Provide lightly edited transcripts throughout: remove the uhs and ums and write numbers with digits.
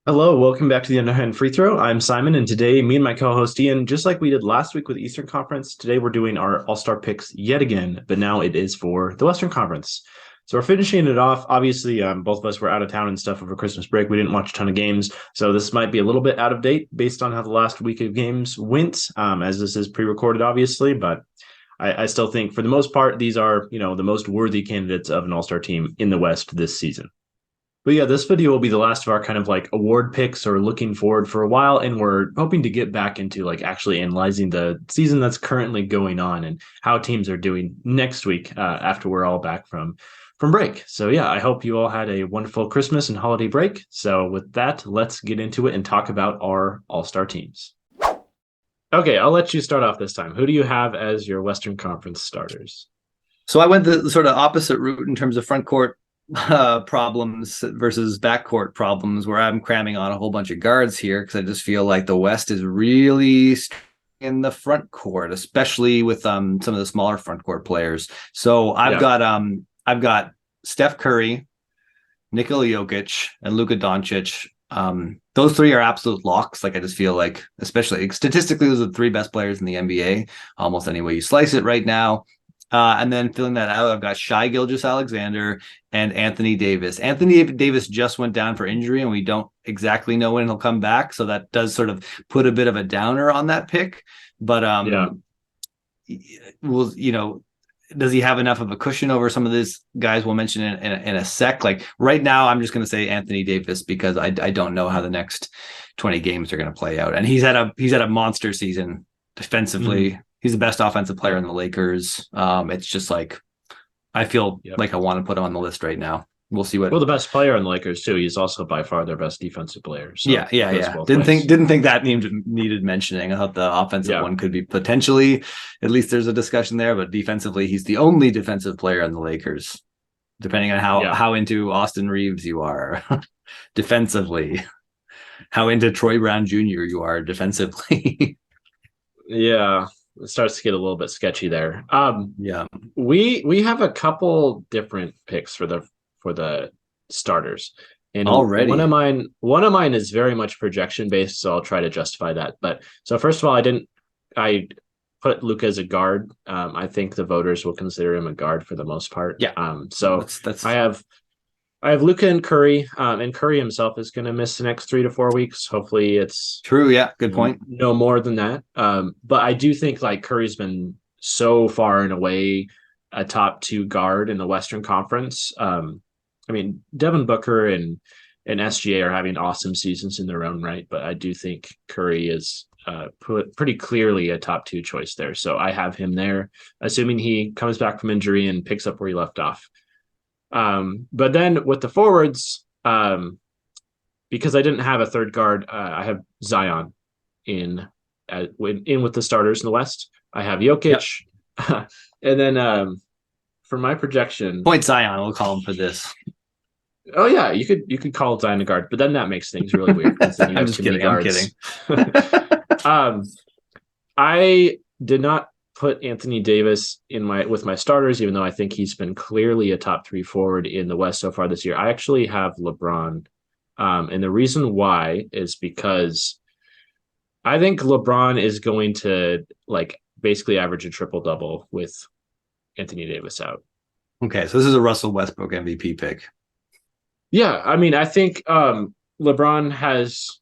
Hello, welcome back to the Underhand Free Throw. I'm Simon, and today, me and my co-host Ian, just like we did last week with the Eastern Conference, today we're doing our All-Star picks yet again, but now it is for the Western Conference. So we're finishing it off. Obviously, both of us were out of town and stuff over Christmas break. We didn't watch a ton of games, so this might be a little bit out of date based on how the last week of games went, as this is pre-recorded, obviously, but I still think for the most part, these are, the most worthy candidates of an All-Star team in the West this season. But yeah, this video will be the last of our kind of like award picks or looking forward for a while. And we're hoping to get back into like actually analyzing the season that's currently going on and how teams are doing next week after we're all back from break. So yeah, I hope you all had a wonderful Christmas and holiday break. So with that, let's get into it and talk about our all-star teams. Okay, I'll let you start off this time. Who do you have as your Western Conference starters? So I went the sort of opposite route in terms of front court problems versus backcourt problems, where I'm cramming on a whole bunch of guards here because I just feel like the West is really in the front court, especially with some of the smaller front court players. So I've got Steph Curry, Nikola Jokic, and Luka Doncic. Those three are absolute locks. Like I just feel like, especially statistically, those are the three best players in the NBA, almost any way you slice it right now. And then filling that out, I've got Shai Gilgeous-Alexander and Anthony Davis. Anthony Davis just went down for injury, and we don't exactly know when he'll come back. So that does sort of put a bit of a downer on that pick. But does he have enough of a cushion over some of these guys we'll mention in a sec? Like right now, I'm just going to say Anthony Davis because I don't know how the next 20 games are going to play out. And he's had a monster season defensively. Mm-hmm. He's the best offensive player in the Lakers. It's just like I feel like I want to put him on the list right now. We'll see what. Well, the best player in the Lakers too. He's also by far their best defensive player. So yeah. Didn't think that needed mentioning. I thought the offensive one could be potentially. At least there's a discussion there, but defensively, he's the only defensive player in the Lakers. Depending on how into Austin Reeves you are, defensively, how into Troy Brown Jr. you are defensively. Yeah. It starts to get a little bit sketchy there. We have a couple different picks for the starters, and already one of mine is very much projection based, so I'll try to justify that. But so first of all, I put Luka as a guard. I think the voters will consider him a guard for the most part. So that's I have Luka and Curry, and Curry himself is going to miss the next 3 to 4 weeks. Hopefully it's true. Yeah. Good point. No more than that. But I do think like Curry's been so far and away a top 2 guard in the Western Conference. I mean, Devin Booker and SGA are having awesome seasons in their own right, but I do think Curry is pretty clearly a top 2 choice there. So I have him there, assuming he comes back from injury and picks up where he left off. But then with the forwards, because I didn't have a third guard, I have Zion in with the starters in the West. I have Jokic, and then for my projection, point Zion, we'll call him for this. Oh yeah, you could call Zion a guard, but then that makes things really weird. I'm just kidding. I'm kidding. I did not put Anthony Davis with my starters, even though I think he's been clearly a top 3 forward in the West so far this year. I actually have LeBron. And the reason why is because I think LeBron is going to like basically average a triple-double with Anthony Davis out. Okay, so this is a Russell Westbrook MVP pick. Yeah, I mean, I think LeBron has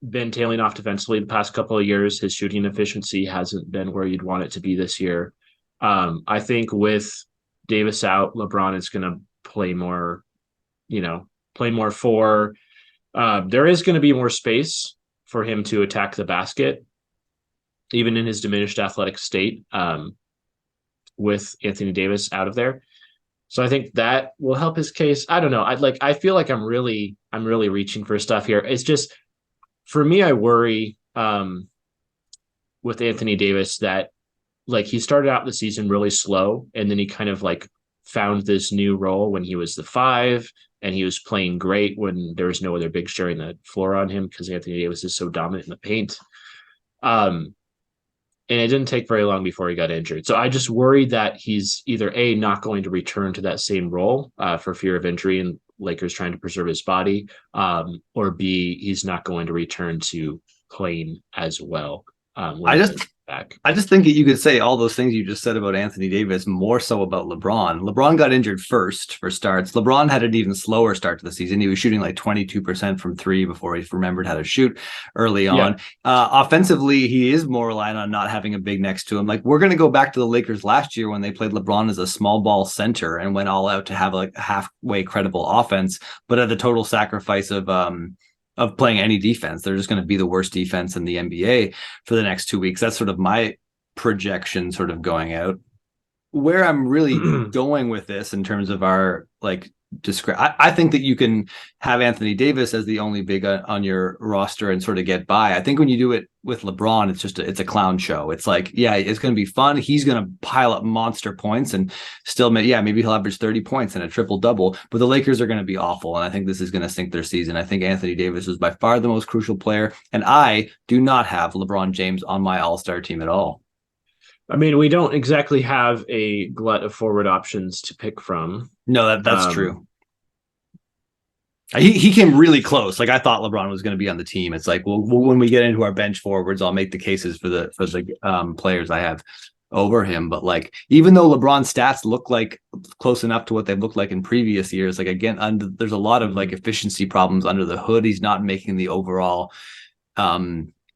been tailing off defensively the past couple of years. His shooting efficiency hasn't been where you'd want it to be this year. I think with Davis out, LeBron is going to play more four. There is going to be more space for him to attack the basket, even in his diminished athletic state, with Anthony Davis out of there. So I think that will help his case. I don't know. I feel like I'm really reaching for stuff here. It's just, for me, I worry with Anthony Davis that like he started out the season really slow, and then he kind of like found this new role when he was the 5, and he was playing great when there was no other big sharing the floor on him because Anthony Davis is so dominant in the paint. And it didn't take very long before he got injured. So I just worry that he's either A, not going to return to that same role for fear of injury, and Lakers trying to preserve his body, or B, he's not going to return to playing as well. When he comes back. I just think that you could say all those things you just said about Anthony Davis, more so about LeBron. LeBron got injured first for starts. LeBron had an even slower start to the season. He was shooting like 22% from three before he remembered how to shoot early on. Offensively, he is more reliant on not having a big next to him. Like, we're going to go back to the Lakers last year when they played LeBron as a small ball center and went all out to have like a halfway credible offense, but at the total sacrifice of playing any defense. They're just going to be the worst defense in the NBA for the next 2 weeks. That's sort of my projection sort of going out. Where I'm really going with this in terms of our like I think that you can have Anthony Davis as the only big on your roster and sort of get by. I think when you do it with LeBron, it's a clown show. It's like, yeah, it's going to be fun. He's going to pile up monster points and still, maybe he'll average 30 points and a triple double, but the Lakers are going to be awful. And I think this is going to sink their season. I think Anthony Davis was by far the most crucial player. And I do not have LeBron James on my all-star team at all. I mean, we don't exactly have a glut of forward options to pick from. No, that's true. He came really close. Like, I thought LeBron was going to be on the team. It's like, well, when we get into our bench forwards, I'll make the cases for the players I have over him. But like, even though LeBron's stats look like close enough to what they've looked like in previous years, like again, there's a lot of like efficiency problems under the hood. He's not making the overall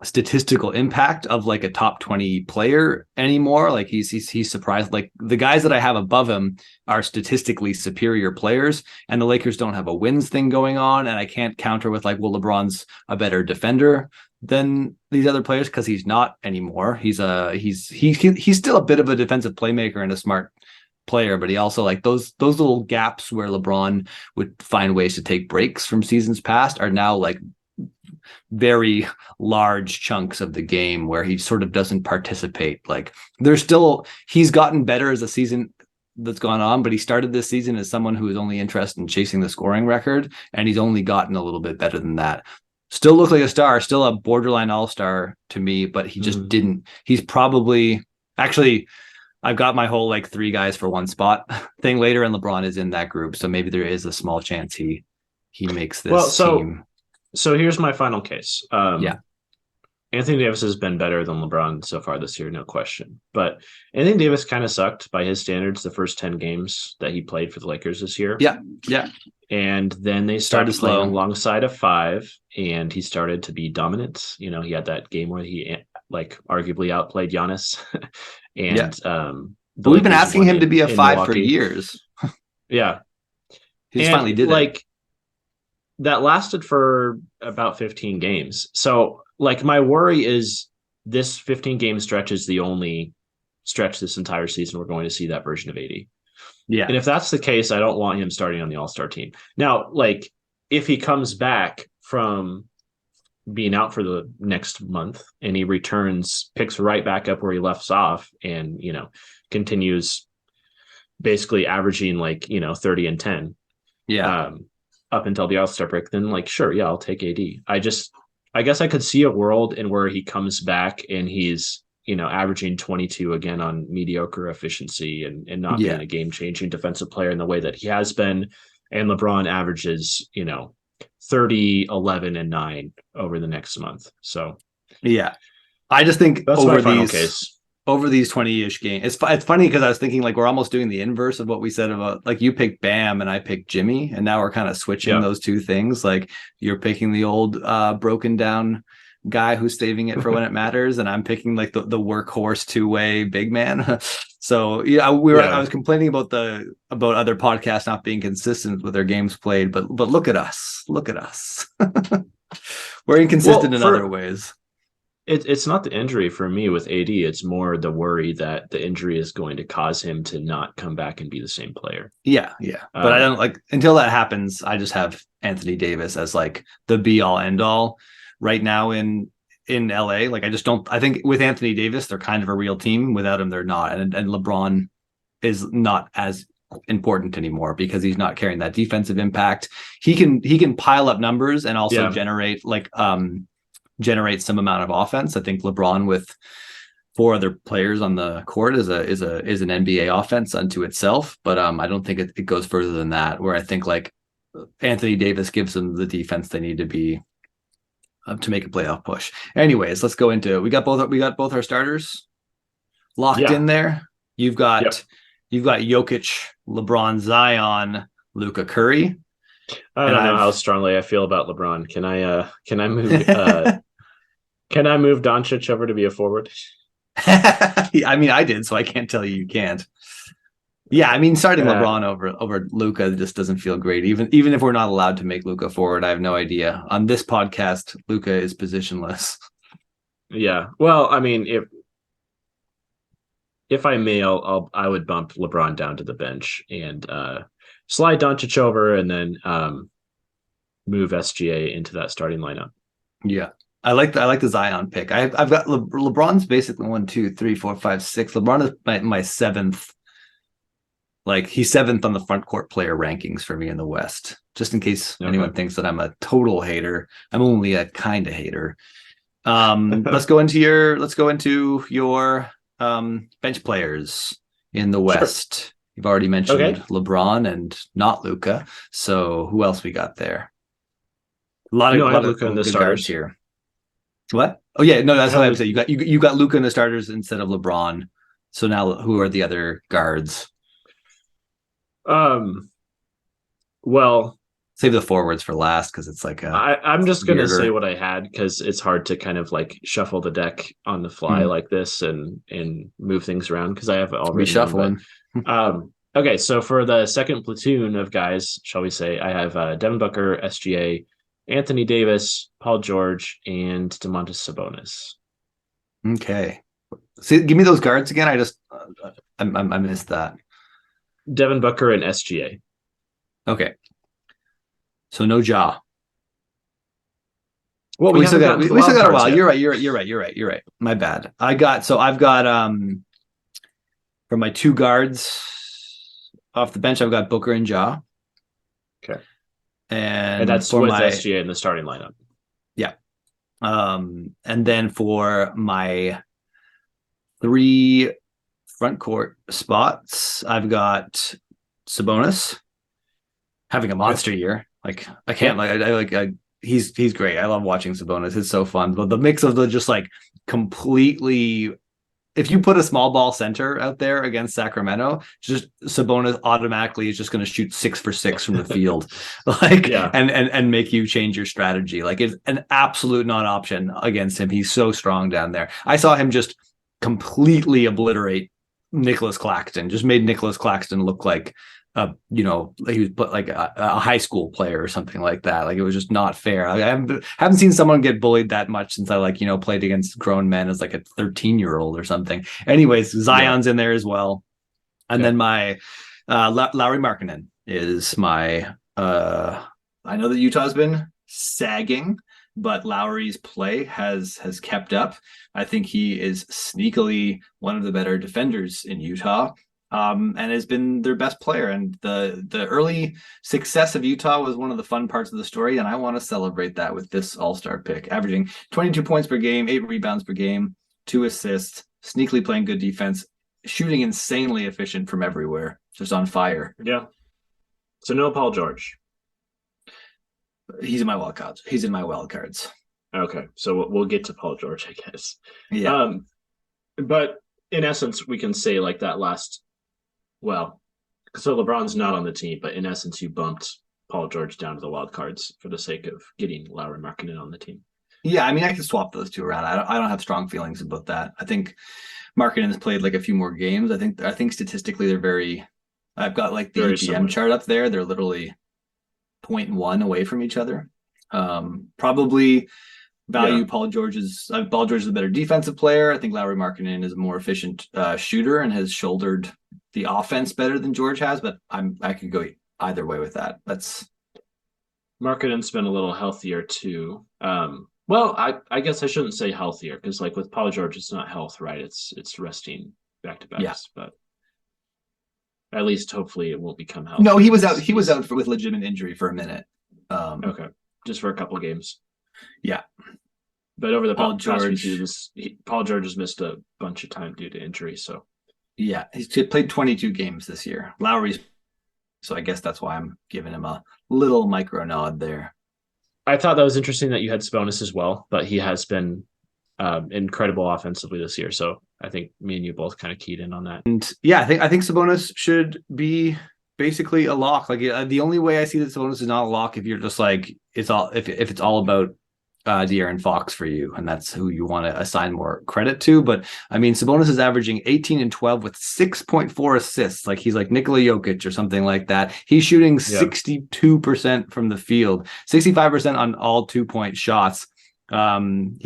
statistical impact of like a top 20 player anymore. Like he's surprised. Like, the guys that I have above him are statistically superior players, and the Lakers don't have a wins thing going on. And I can't counter with like, well, LeBron's a better defender than these other players, because he's not anymore. He's still a bit of a defensive playmaker and a smart player, but he also, like, those little gaps where LeBron would find ways to take breaks from seasons past are now like very large chunks of the game where he sort of doesn't participate. Like, he's gotten better as the season that's gone on, but he started this season as someone who is only interested in chasing the scoring record, and he's only gotten a little bit better than that. Still looks like a star, still a borderline all-star to me, but he just didn't. He's probably actually, I've got my whole like 3 guys for 1 spot thing later, and LeBron is in that group, so maybe there is a small chance he makes this team. So here's my final case. Anthony Davis has been better than LeBron so far this year, no question. But Anthony Davis kind of sucked by his standards the first 10 games that he played for the Lakers this year. Yeah. And then they started playing alongside a 5, and he started to be dominant. You know, he had that game where he like arguably outplayed Giannis. But we've been asking him to be a 5 for years. Yeah. He finally did it. That lasted for about 15 games. So, like, my worry is this 15-game stretch is the only stretch this entire season we're going to see that version of AD. Yeah. And if that's the case, I don't want him starting on the All-Star team. Now, like, if he comes back from being out for the next month and he returns, picks right back up where he left off and, you know, continues basically averaging like, you know, 30 and 10. Yeah. Up until the All-Star break, then like, sure, yeah, I'll take AD. I guess I could see a world in where he comes back and he's, you know, averaging 22 again on mediocre efficiency and not being a game-changing defensive player in the way that he has been. And LeBron averages, you know, 30, 11, and 9 over the next month. So, yeah, I just think that's my final case. Over these 20-ish games, it's funny because I was thinking like we're almost doing the inverse of what we said about, like, you picked Bam and I picked Jimmy, and now we're kind of switching those two things. Like, you're picking the old broken down guy who's saving it for when it matters, and I'm picking like the workhorse 2-way big man. So I was complaining about other podcasts not being consistent with their games played, but look at us, we're inconsistent in other ways. It's not the injury for me with AD. It's more the worry that the injury is going to cause him to not come back and be the same player. Yeah. But I don't like, until that happens, I just have Anthony Davis as like the be all end all right now in LA. Like, I think with Anthony Davis, they're kind of a real team. Without him, they're not. And LeBron is not as important anymore because he's not carrying that defensive impact. He can pile up numbers and also generate some amount of offense. I think LeBron with 4 other players on the court is an NBA offense unto itself, but I don't think it goes further than that, where I think like Anthony Davis gives them the defense they need to be to make a playoff push. Anyways, let's go into we got both our starters locked in there. You've got Jokic, LeBron, Zion, Luka, Curry. I don't know how strongly I feel about LeBron. Can I move can I move Doncic over to be a forward? I mean, I did, so I can't tell you can't. Yeah, I mean, starting LeBron over Luka just doesn't feel great. Even if we're not allowed to make Luka forward, I have no idea. On this podcast, Luka is positionless. Yeah. Well, I mean, if I may, I would bump LeBron down to the bench and slide Doncic over, and then move SGA into that starting lineup. Yeah, I like the Zion pick. I've got LeBron's basically 1, 2, 3, 4, 5, 6. LeBron is my seventh. Like, he's seventh on the front court player rankings for me in the West. Just in case anyone thinks that I'm a total hater, I'm only a kind of hater. Let's go into your bench players in the West. Sure. You've already mentioned LeBron and not Luka. So who else we got there? A lot of Luka in the starters here. What? Oh yeah, no, that's what I would say. You got Luka in the starters instead of LeBron. So now who are the other guards? Well, save the forwards for last because it's like I'm just gonna say what I had because it's hard to kind of like shuffle the deck on the fly like this and move things around because I have already reshuffling. Okay, so for the second platoon of guys, shall we say, I have Devin Booker, SGA, Anthony Davis, Paul George, and Domantas Sabonis. Okay, see, give me those guards again. I missed that. Devin Booker and SGA. Okay. So no Ja. Well, we still got a while. Yet. You're right. My bad. I've got for my two guards off the bench, I've got Booker and Ja. Okay. And that's with SGA in the starting lineup. Yeah. And then for my 3 front court spots, I've got Sabonis having a monster year. Like, I can't he's great. I love watching Sabonis. It's so fun. But the mix of the just like completely, if you put a small ball center out there against Sacramento, just Sabonis automatically is just going to shoot 6 for 6 from the field, and make you change your strategy. Like, it's an absolute non-option against him. He's so strong down there. I saw him just completely obliterate Nicholas Claxton. Just made Nicholas Claxton look like he was like a high school player or something like that. Like, it was just not fair. I haven't seen someone get bullied that much since I played against grown men as like a 13-year-old or something. Anyways, Zion's in there as well. And then my Lauri Markkanen is my I know that Utah's been sagging, but Lowry's play has kept up. I think he is sneakily one of the better defenders in Utah, and has been their best player. And the early success of Utah was one of the fun parts of the story, and I want to celebrate that with this all-star pick, averaging 22 points per game, 8 rebounds per game, 2 assists, sneakily playing good defense, shooting insanely efficient from everywhere, just on fire. Yeah. So no Paul George. He's in my wild cards. Okay, so we'll get to Paul George, I guess. Yeah. But in essence, we can say like that last. Well, so LeBron's not on the team, but in essence, you bumped Paul George down to the wild cards for the sake of getting Lauri Markkanen on the team. Yeah, I mean, I can swap those two around. I don't have strong feelings about that. I think Markkanen's played like a few more games. I think statistically they're very. I've got like the GM chart up there. They're literally 0.1 away from each other. Probably value Paul George is a better defensive player. I think Lauri Markkanen is a more efficient shooter and has shouldered the offense better than George has, but I could go either way with that. That's Markkanen's been a little healthier too. Well, I guess I shouldn't say healthier because like with Paul George, it's not health, right? It's resting back to backs, but at least hopefully it won't become health. No, he was out. He was out with legitimate injury for a minute. Okay, just for a couple of games. Yeah, but over the past few years, Paul George has missed a bunch of time due to injury. So yeah, he's played 22 games this year. Lowry's So I guess that's why I'm giving him a little micro nod there. I thought that was interesting that you had Sabonis as well, but he has been incredible offensively this year. So I think me and you both kind of keyed in on that. And yeah, I think Sabonis should be basically a lock. Like the only way I see that Sabonis is not a lock if you're just like it's all if it's all about De'Aaron Fox for you, and that's who you want to assign more credit to. But I mean, Sabonis is averaging 18 and 12 with 6.4 assists. Like he's like Nikola Jokic or something like that. He's shooting 62% from the field, 65% on all 2-point shots. He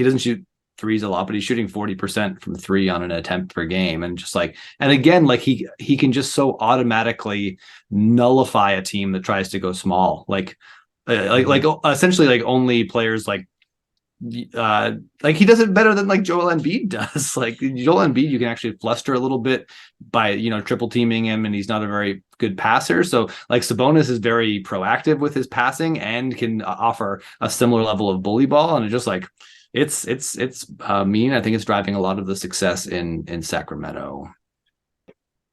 doesn't shoot threes a lot, but he's shooting 40% from three on an attempt per game. And just like, and again, like he can just so automatically nullify a team that tries to go small. Like essentially like only players like he does it better than like Joel Embiid does. Like Joel Embiid, you can actually fluster a little bit by, triple teaming him, and he's not a very good passer. So like Sabonis is very proactive with his passing and can offer a similar level of bully ball. And it just like, it's mean. I think it's driving a lot of the success in Sacramento.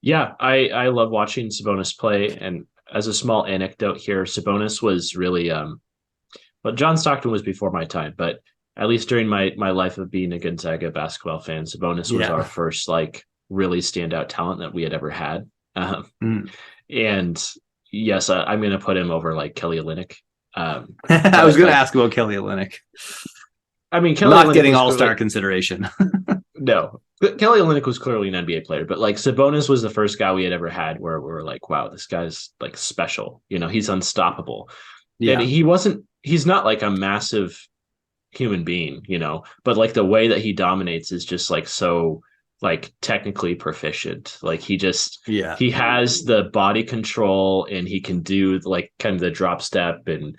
Yeah, I love watching Sabonis play. And as a small anecdote here, Sabonis was really well, John Stockton was before my time, but at least during my life of being a Gonzaga basketball fan, Sabonis was our first like really standout talent that we had ever had. And yes, I'm going to put him over like Kelly Olynyk. I was going to ask about Kelly Olynyk. I mean, Kelly not Olynyk getting all-star consideration. No, Kelly Olynyk was clearly an NBA player, but like Sabonis was the first guy we had ever had where we were like, wow, this guy's like special. He's unstoppable. Yeah. And he's not like a massive human being, but like the way that he dominates is just like so like technically proficient. Like he has the body control, and he can do like kind of the drop step and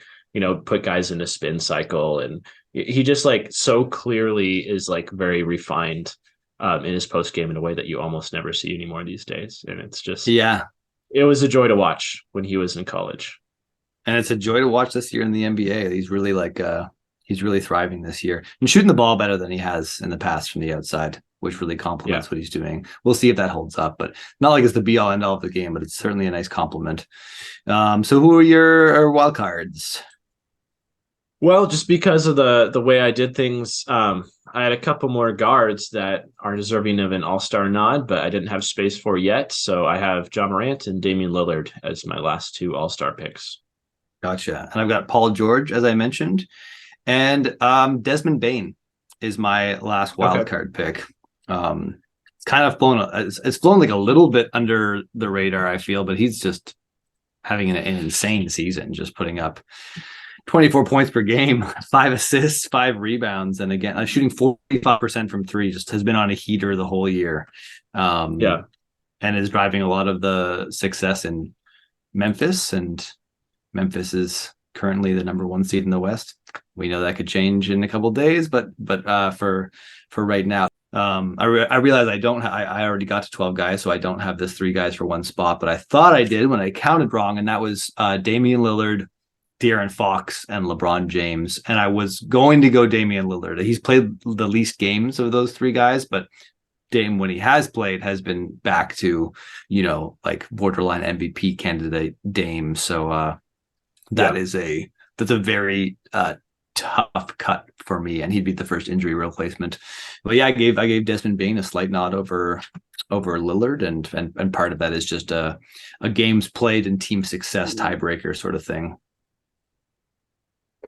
put guys in a spin cycle, and he just like so clearly is like very refined in his post game in a way that you almost never see anymore these days. And it's just it was a joy to watch when he was in college. And it's a joy to watch this year in the NBA. He's really like he's really thriving this year and shooting the ball better than he has in the past from the outside, which really complements what he's doing. We'll see if that holds up, but not like it's the be all end all of the game, but it's certainly a nice compliment. So who are your wild cards? Well, just because of the way I did things, I had a couple more guards that are deserving of an all-star nod, but I didn't have space for yet. So I have Ja Morant and Damian Lillard as my last two all-star picks. Gotcha. And I've got Paul George, as I mentioned, and Desmond Bane is my last wild card pick. It's kind of flown like a little bit under the radar, I feel, but he's just having an insane season, just putting up 24 points per game, 5 assists, 5 rebounds, and again, shooting 45% from three. Just has been on a heater the whole year. And is driving a lot of the success in Memphis, and Memphis is currently the number 1 seed in the West. We know that could change in a couple of days, but for right now, I realize I already got to 12 guys, so I don't have this 3 guys for one spot, but I thought I did when I counted wrong, and that was Damian Lillard, De'Aaron Fox, and LeBron James. And I was going to go Damian Lillard. He's played the least games of those 3 guys, but Dame, when he has played, has been back to, like borderline MVP candidate Dame. So that's a very tough cut for me, and he'd be the first injury replacement. But yeah, I gave Desmond Bane a slight nod over Lillard, and part of that is just a games played and team success tiebreaker sort of thing.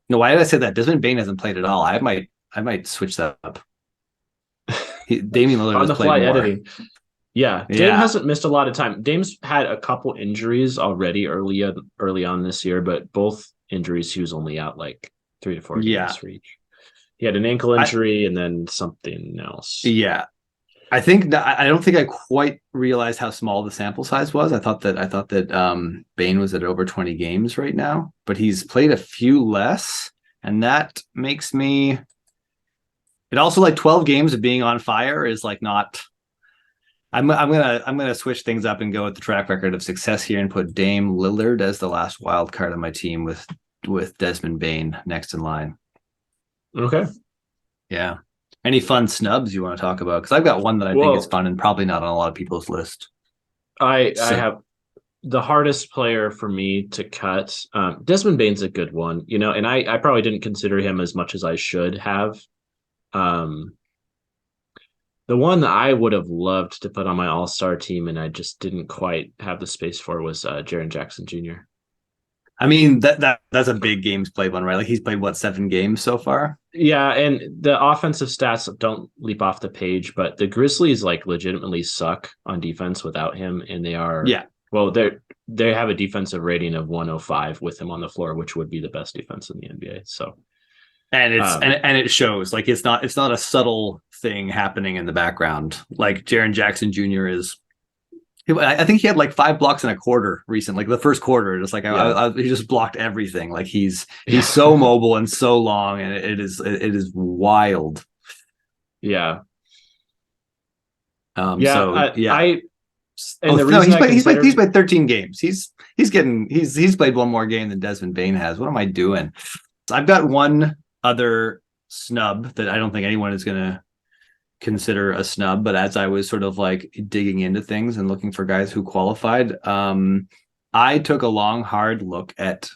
No, why did I say that? Desmond Bane hasn't played at all. I might switch that up. Damian Lillard on the fly more. editing. Yeah, Dame hasn't missed a lot of time. Dame's had a couple injuries already early on this year, but both injuries he was only out like 3 to 4 games for each. He had an ankle injury and then something else. Yeah. I don't think I quite realized how small the sample size was. I thought that Bane was at over 20 games right now, but he's played a few less, and that makes me. It also like 12 games of being on fire is like not. I'm gonna switch things up and go with the track record of success here and put Dame Lillard as the last wild card on my team with Desmond Bane next in line. Okay. Yeah. Any fun snubs you want to talk about? Because I've got one that I think is fun and probably not on a lot of people's list. I have the hardest player for me to cut. Desmond Bane's a good one, and I probably didn't consider him as much as I should have. The one that I would have loved to put on my all-star team and I just didn't quite have the space for was Jaren Jackson Jr. I mean, that's a big games played one, right? Like he's played, what, 7 games so far? Yeah, and the offensive stats don't leap off the page, but the Grizzlies like legitimately suck on defense without him, and they are well, they have a defensive rating of 105 with him on the floor, which would be the best defense in the NBA. So, and it shows. Like it's not a subtle thing happening in the background. Like Jaren Jackson Jr. is. I think he had like 5 blocks in a quarter recently, like the first quarter. Just like he just blocked everything. Like he's so mobile and so long, and it is wild. Yeah. And he's played 13 games. He's played one more game than Desmond Bane has. What am I doing? I've got one other snub that I don't think anyone is gonna consider a snub, but as I was sort of like digging into things and looking for guys who qualified, I took a long, hard look at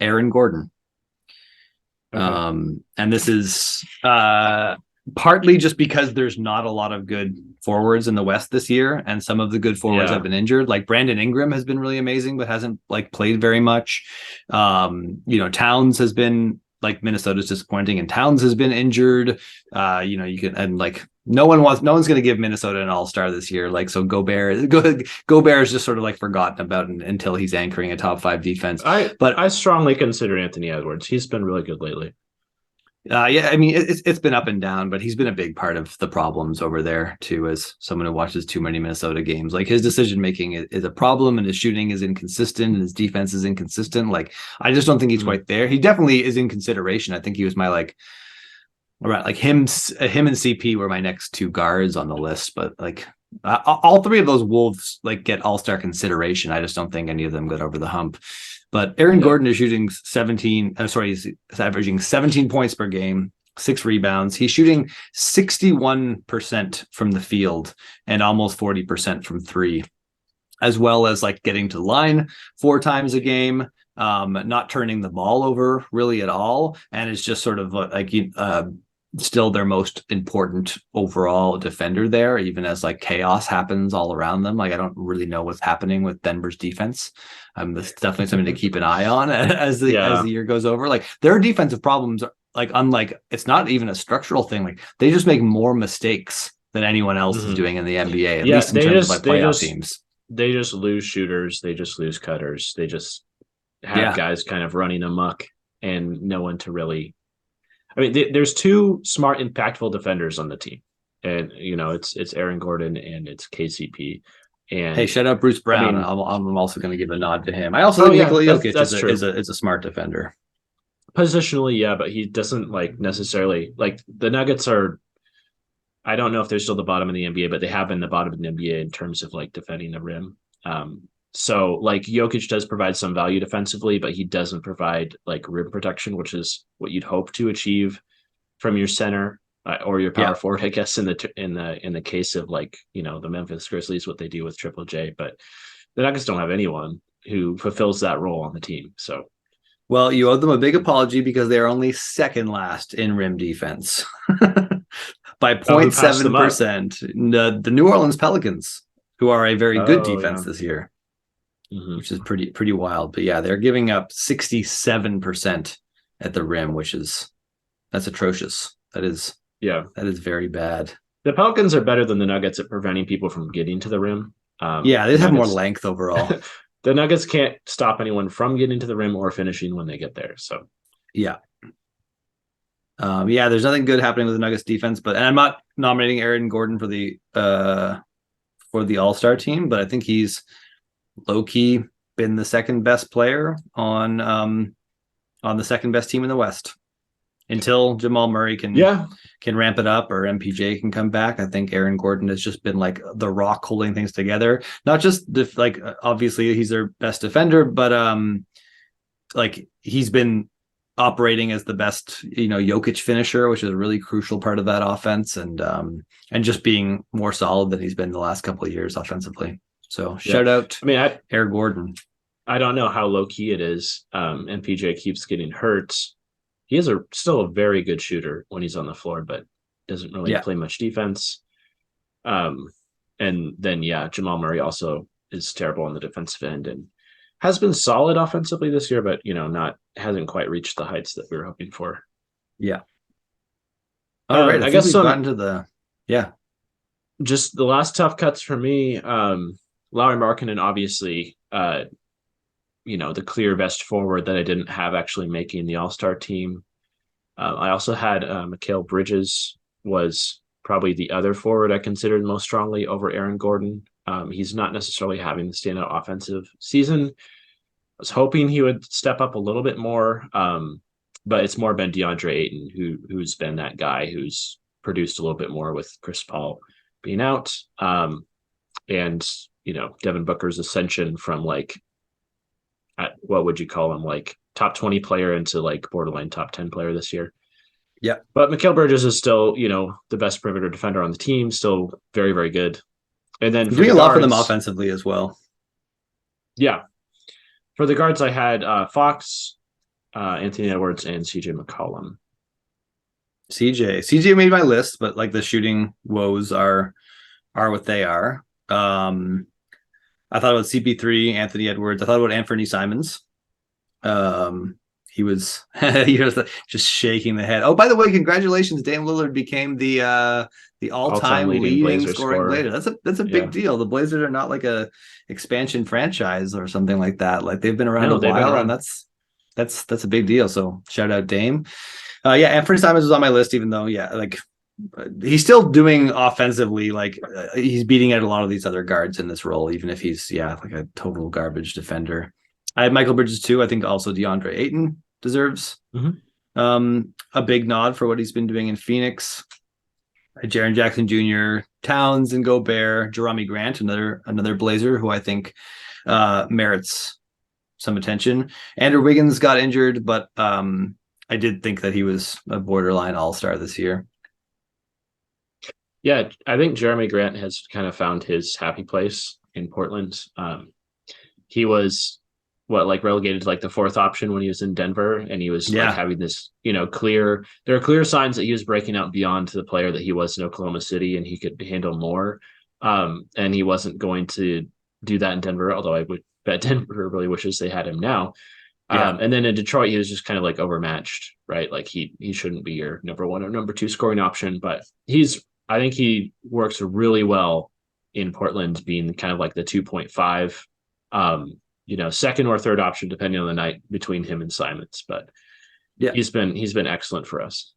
Aaron Gordon. And this is partly just because there's not a lot of good forwards in the West this year, and some of the good forwards have been injured. Like Brandon Ingram has been really amazing, but hasn't like played very much. Towns has been, like, Minnesota's disappointing, and Towns has been injured. You can, and like no one's going to give Minnesota an all-star this year. Like, so Gobert is just sort of like forgotten about until he's anchoring a top 5 defense. I strongly consider Anthony Edwards. He's been really good lately. I mean, it's been up and down, but he's been a big part of the problems over there too, as someone who watches too many Minnesota games. Like, his decision making is a problem, and his shooting is inconsistent, and his defense is inconsistent. Like, I just don't think he's quite there. He definitely is in consideration. I think he was my him and CP were my next 2 guards on the list, but like all 3 of those Wolves like get all-star consideration. I just don't think any of them got over the hump. But Aaron Gordon is shooting he's averaging 17 points per game, 6 rebounds. He's shooting 61% from the field and almost 40% from 3, as well as like getting to the line 4 times a game, not turning the ball over really at all. And it's just sort of like still their most important overall defender there, even as like chaos happens all around them. Like, I don't really know what's happening with Denver's defense. That's definitely something to keep an eye on as the year goes over. Like, their defensive problems, like, unlike, it's not even a structural thing. Like, they just make more mistakes than anyone else is doing in the NBA, at least in terms of like playoff teams. They just lose shooters. They just lose cutters. They just have guys kind of running amok and no one to really. I mean, there's 2 smart, impactful defenders on the team, and it's Aaron Gordon and it's KCP. And hey, shout out Bruce Brown. I mean, I'm also going to give a nod to him. I also think Nikola Jokic is a smart defender. Positionally, yeah, but he doesn't like necessarily like the Nuggets are. I don't know if they're still the bottom of the NBA, but they have been the bottom of the NBA in terms of like defending the rim. So like Jokic does provide some value defensively, but he doesn't provide like rim protection, which is what you'd hope to achieve from your center or your power forward, I guess, in the case of like, the Memphis Grizzlies, what they do with Triple J. But the Nuggets don't have anyone who fulfills that role on the team. So, well, you owe them a big apology because they are only second last in rim defense by 0.7%. The New Orleans Pelicans, who are a very good defense this year. Mm-hmm. Which is pretty wild. But yeah, they're giving up 67% at the rim, that's atrocious. That is very bad. The Pelicans are better than the Nuggets at preventing people from getting to the rim. They have more length overall. The Nuggets can't stop anyone from getting to the rim or finishing when they get there. So there's nothing good happening with the Nuggets defense, and I'm not nominating Aaron Gordon for the All-Star team, but I think he's low-key been the second best player on the second best team in the West until Jamal Murray can ramp it up or MPJ can come back. I think Aaron Gordon has just been like the rock holding things together. Not just obviously he's their best defender, but like he's been operating as the best, Jokic finisher, which is a really crucial part of that offense, and just being more solid than he's been the last couple of years offensively. So shout out, I mean, Eric Gordon. I don't know how low key it is. MPJ keeps getting hurt. He is still a very good shooter when he's on the floor, but doesn't really play much defense. And then, Jamal Murray also is terrible on the defensive end and has been solid offensively this year, but hasn't quite reached the heights that we were hoping for. Yeah. All right. I guess we've gotten to just the last tough cuts for me. Lauri Markkanen, obviously, the clear best forward that I didn't have actually making the All-Star team. I also had Mikal Bridges was probably the other forward I considered most strongly over Aaron Gordon. He's not necessarily having the standout offensive season. I was hoping he would step up a little bit more, but it's more been DeAndre Ayton who's been that guy who's produced a little bit more with Chris Paul being out. And Devin Booker's ascension from what would you call him, top 20 player into borderline top 10 player this year. Yeah. But Mikal Bridges is still, the best perimeter defender on the team, still very, very good. And then doing a lot for them offensively as well. Yeah. For the guards, I had Fox, Anthony Edwards, and CJ McCollum. CJ made my list, but the shooting woes are what they are. I thought about CP3, Anthony Edwards. I thought about Anfernee Simons. He was just shaking the head. Oh, by the way, congratulations! Damian Lillard became the all-time leading scoring Blazer. That's a big deal. The Blazers are not like a expansion franchise or something like that. They've been around a while, and that's a big deal. So shout out Dame. Anfernee Simons was on my list, even though he's still doing offensively. He's beating out a lot of these other guards in this role, even if he's a total garbage defender. I had Mikal Bridges too. I think also DeAndre Ayton deserves a big nod for what he's been doing in Phoenix. Jaren Jackson Jr., Towns and Gobert, Jerami Grant, another Blazer who I think merits some attention. Andrew Wiggins got injured, but I did think that he was a borderline all-star this year. Yeah, I think Jerami Grant has kind of found his happy place in Portland. He was relegated to the fourth option when he was in Denver, and he was having this, there are clear signs that he was breaking out beyond the player that he was in Oklahoma City, and he could handle more. And he wasn't going to do that in Denver, although I would bet Denver really wishes they had him now. And then in Detroit, he was just kind of overmatched, right? He shouldn't be your number one or number two scoring option, but I think he works really well in Portland, being kind of the 2.5, second or third option, depending on the night, between him and Simons. But he's been excellent for us.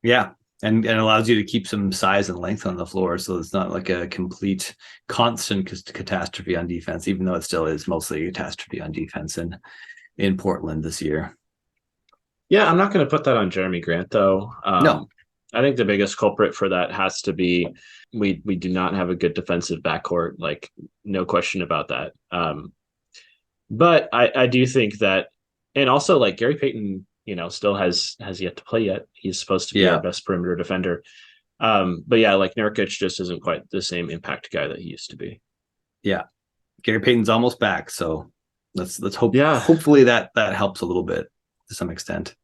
Yeah. And allows you to keep some size and length on the floor. So it's not a complete constant catastrophe on defense, even though it still is mostly a catastrophe on defense in Portland this year. Yeah. I'm not going to put that on Jerami Grant though. No. I think the biggest culprit for that has to be we do not have a good defensive backcourt, no question about that. But I do think that, and also Gary Payton, still has yet to play yet. He's supposed to be our best perimeter defender. But Nurkic just isn't quite the same impact guy that he used to be. Yeah. Gary Payton's almost back. So let's hope, hopefully that helps a little bit to some extent.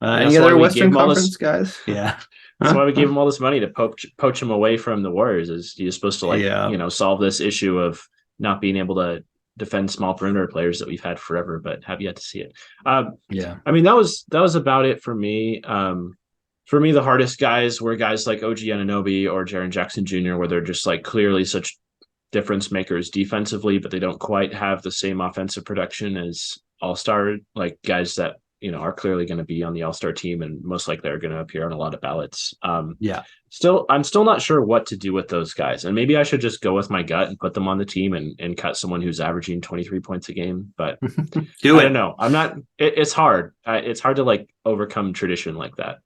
Any other Western Conference guys? Yeah. That's why we gave him all this money to poach him away from the Warriors. Is you're supposed to solve this issue of not being able to defend small perimeter players that we've had forever, but have yet to see it. I mean, that was about it for me. For me, the hardest guys were guys like OG Anunoby or Jaren Jackson Jr., where they're just clearly such difference makers defensively, but they don't quite have the same offensive production as all-star guys that are clearly going to be on the all-star team and most likely are going to appear on a lot of ballots. I'm still not sure what to do with those guys, and maybe I should just go with my gut and put them on the team and cut someone who's averaging 23 points a game. But I don't know. I'm not. It's hard. It's hard to overcome tradition like that.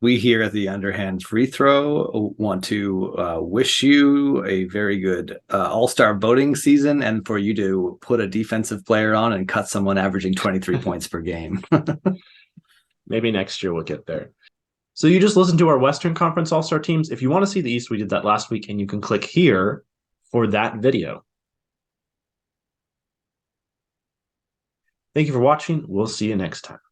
We here at the Underhand Free Throw want to wish you a very good all-star voting season, and for you to put a defensive player on and cut someone averaging 23 points per game. Maybe next year we'll get there. So you just listened to our Western Conference all-star teams. If you want to see the East, we did that last week, and you can click here for that video. Thank you for watching. We'll see you next time.